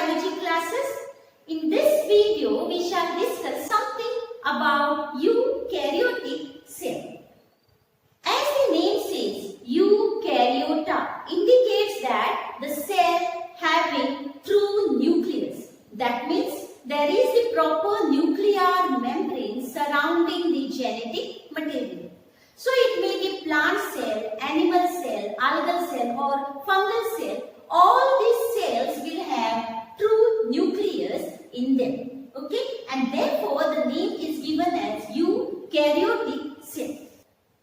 biology classes. In this video, we shall discuss something about eukaryotic cell. As the name says, eukaryota indicates that the cell having true nucleus. That means there is the proper nuclear membrane surrounding the genetic material. So it may be plant cell, animal cell, algal cell or fungal cell. All these cells will have true nucleus in them. Okay, and therefore the name is given as eukaryotic cell.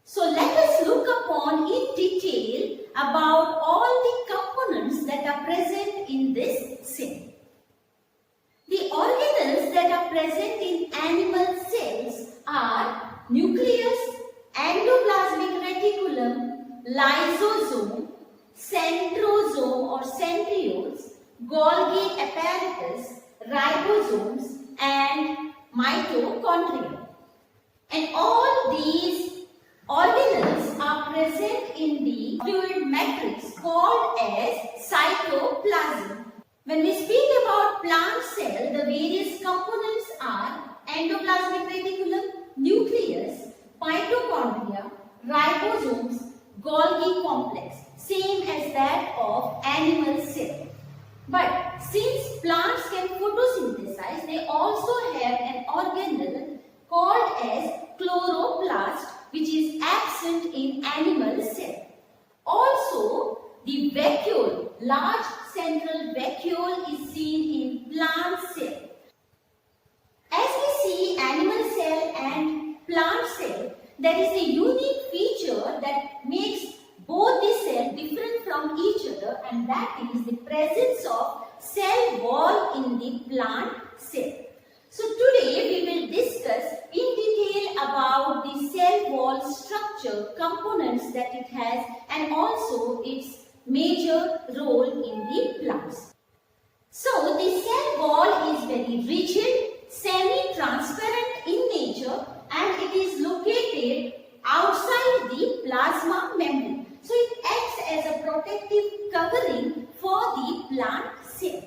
So let us look upon in detail about all the components that are present in this cell. The organelles that are present in animal cells are nucleus, endoplasmic reticulum, lysosome, centrosome or centrioles, Golgi apparatus, ribosomes and mitochondria. And all these organelles are present in the fluid matrix called as cytoplasm. When we speak about plant cell, the various components are endoplasmic reticulum, nucleus, mitochondria, ribosomes, Golgi complex, same as that of animal cell. But since plants can photosynthesize, they also have an organelle called as chloroplast, which is absent in animal cell. Also, the vacuole, large central vacuole is seen in plant cell. As we see animal cell and plant cell, there is a unique feature that makes both the cells different from each other, and that is the presence of cell wall in the plant cell. So today we will discuss in detail about the cell wall structure, components that it has, and also its major role in the plants. So the cell wall is very rigid, semi-transparent in nature, and it is located outside the plasma membrane. So it acts as a protective covering for the plant cell.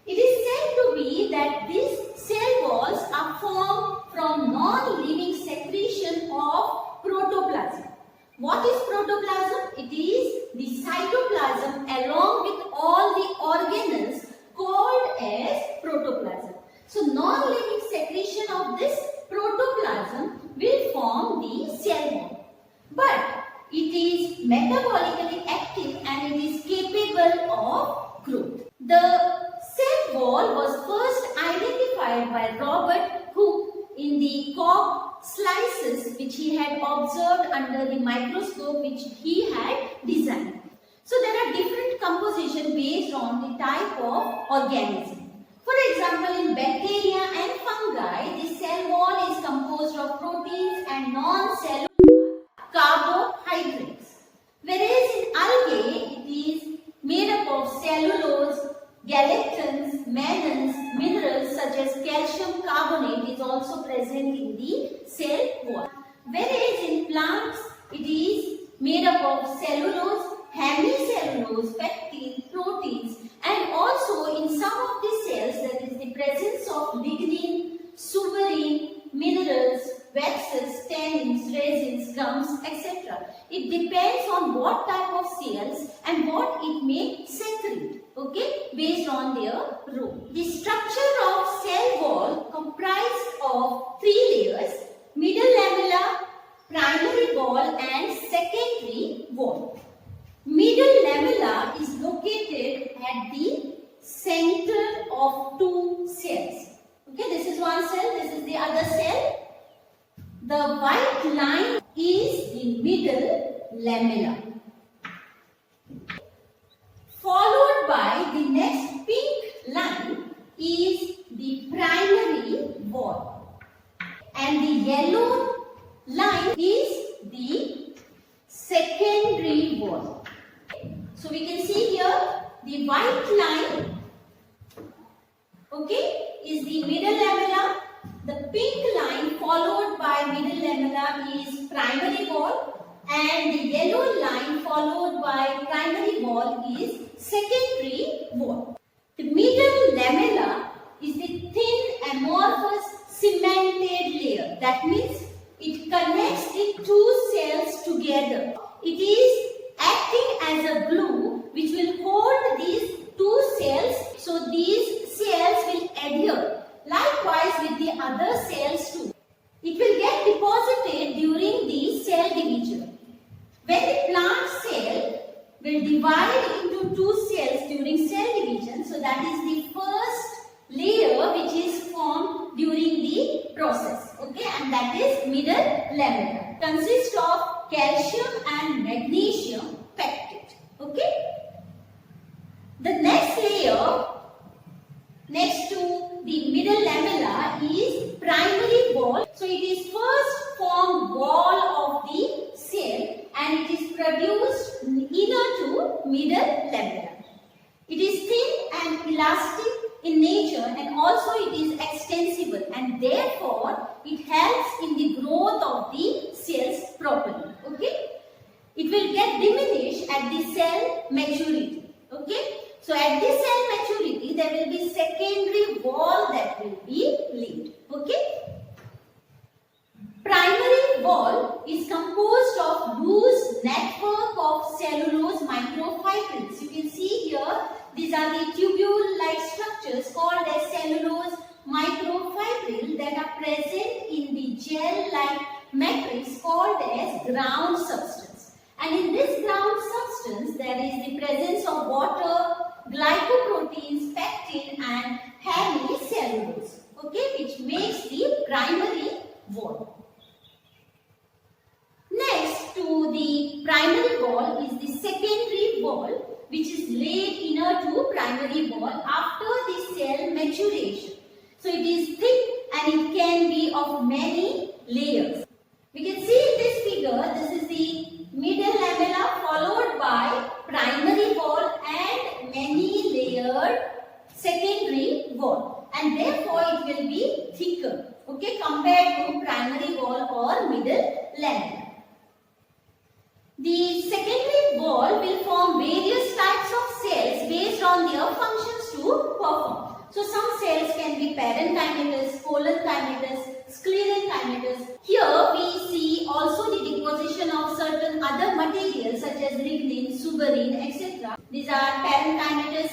It is said to be that these cell walls are formed from non-living secretion of protoplasm. What is protoplasm? It is the cytoplasm along with all the organelles called as protoplasm. So non-living secretion of this protoplasm will form the cell wall. But it is metabolically active and it is capable of growth. The cell wall was first identified by Robert Hooke in the cork slices which he had observed under the microscope which he had designed. So there are different composition based on the type of organism. For example, in bacteria and fungi, the cell wall is composed of proteins and non-cellular carbohydrates. Whereas in algae, it is made up of cellulose, galactans, mannans, minerals such as calcium carbonate is also present in the cell wall. Whereas in plants, it is made up of cellulose, hemicellulose, pectin, proteins, and also in some of the cells there is the presence of lignin, suberin, minerals, waxes, tannins, resins, gums, etc. It depends on what type of cells and what it may secrete, okay, based on their role. The structure of cell wall comprised of three layers: middle lamella, primary wall and secondary wall. Middle lamella is located at the center of two cells. Okay, this is one cell, this is the other cell. The white line is the middle lamella, followed by the next pink line is the primary wall, and the yellow line is the secondary wall. So we can see here the white line, okay, is the middle lamella. The pink line followed by middle lamella is primary wall, and the yellow line followed by primary wall is secondary wall. The middle lamella is the thin amorphous cemented layer. That means it connects the two cells together. It is acting as a glue which will hold these two cells, so these cells will adhere. Likewise with the other cells too. It will get deposited during the cell division. When the plant cell will divide into two cells during cell division, so that is the first layer which is formed during the process. Okay, and that is middle lamella. Consists of calcium and magnesium pectate. Okay. The next layer next to the middle lamella is primary wall. So it is first formed wall of the cell and it is produced inner to middle lamella. It is thin and elastic in nature and also it is extensible and therefore it helps in the growth of the cells properly. Okay? It will get diminished at the cell maturity. Okay? So at the cell maturity there will be secondary wall that will be laid. Okay? Primary wall is composed of loose network of cellulose microfibrils. You can see here these are the tubule-like structures called as cellulose microfibril that are present in the gel-like matrix called as ground substance. And in this ground substance there is the presence of water, glycoproteins, pectin and hemicellulose, okay, which makes the primary wall. Next to the primary wall is the secondary wall which is laid inner to primary wall after the cell maturation. So it is thick and it can be of many layers. We can see in this figure, this is the middle lamella followed by primary wall and many layered secondary wall, and therefore it will be thicker, okay, compared to primary wall or middle lamella. The secondary wall will form various types of cells based on their functions to perform. So some cells can be parenchymatous, collenchymatous, sclerenchymatous. Here we see also the deposition of certain other materials such as lignin, suberin, etc. These are parenchymatous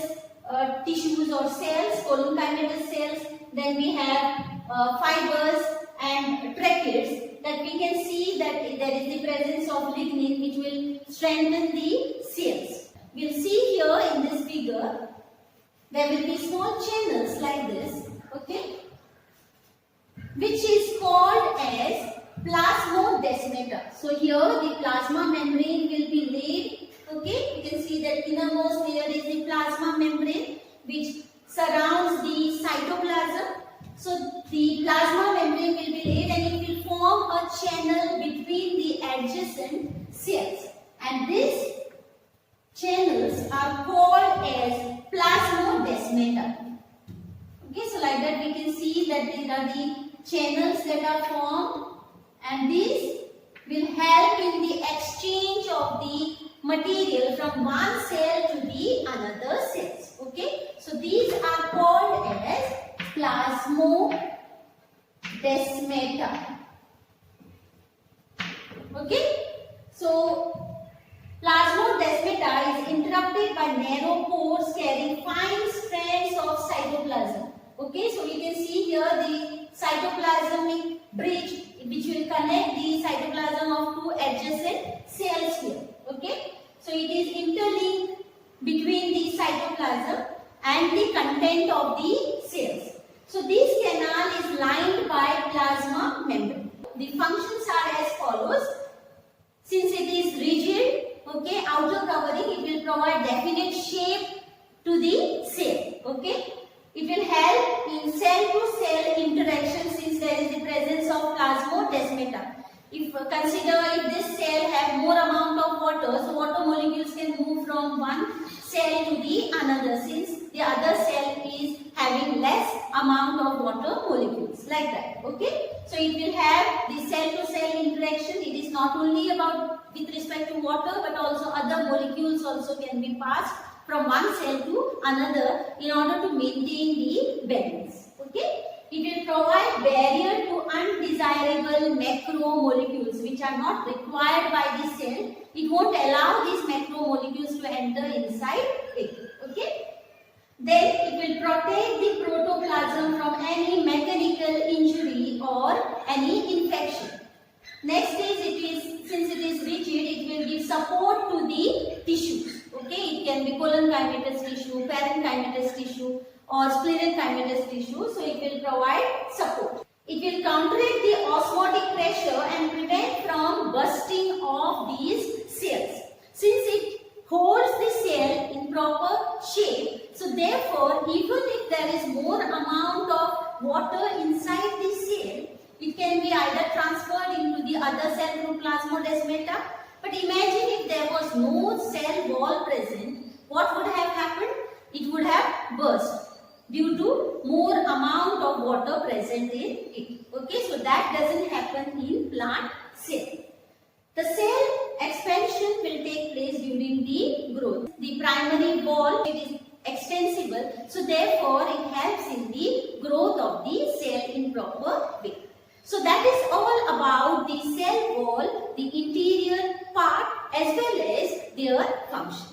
tissues or cells, collenchymatous cells. Then we have fibers and tracheids, that we can see that there is the presence of lignin which will strengthen the cells. We will see here in this figure there will be small channels like this, okay, which is called as plasmodesmata. So here the plasma membrane will be laid, okay. You can see that innermost layer is the plasma membrane which surrounds the cytoplasm. So the plasma membrane will be laid and it will form a channel between the adjacent cells, and these channels are called as plasmodesmata. Okay, so like that we can see that these are the channels that are formed, and these will help in the exchange of the material from one cell to the another cells. Okay, so these are called as plasmodesmata. Okay, so plasmodesmata is interrupted by narrow pores carrying fine strands of cytoplasm. Okay, so you can see here the cytoplasmic bridge which will connect the cytoplasm of two adjacent cells here. Okay, so it is interlinked between the cytoplasm and the content of the cells. So this canal is lined by plasma membrane. The functions are as follows. Since it is rigid, okay, outer covering, it will provide definite shape to the cell. Okay, it will help in cell-to-cell interaction since there is the presence of plasmodesmata. If consider if this cell have more amount of water, so water molecules can move from one cell to the another since the other cell is having less amount of water molecules, like that. Okay, so it will have the cell-to-cell interaction. It is not only about with respect to water but also other molecules also can be passed from one cell to another in order to maintain the balance. Okay? It will provide barrier to undesirable macromolecules which are not required by the cell. It won't allow these macromolecules to enter inside it. Okay? Then it will protect the protoplasm from any mechanical injury or any infection. Next is, since it is rigid, it will give support to the tissues. Okay, it can be colon-chymatous tissue, parenchymatous tissue or sclerenchymatous tissue. So it will provide support. It will counteract the osmotic pressure and prevent from bursting of these cells. Since it holds the cell in proper shape, so therefore even if there is more amount of water inside the cell, it can be either transferred into the other cell through plasmodesmata. But imagine if there was no cell wall present, what would have happened? It would have burst due to more amount of water present in it. Okay, so that doesn't happen in plant cell. The cell expansion will take place during the growth. The primary wall, it is extensible, so therefore it helps in the growth of the cell in proper way. So that is all about the cell wall, the interior part as well as their function.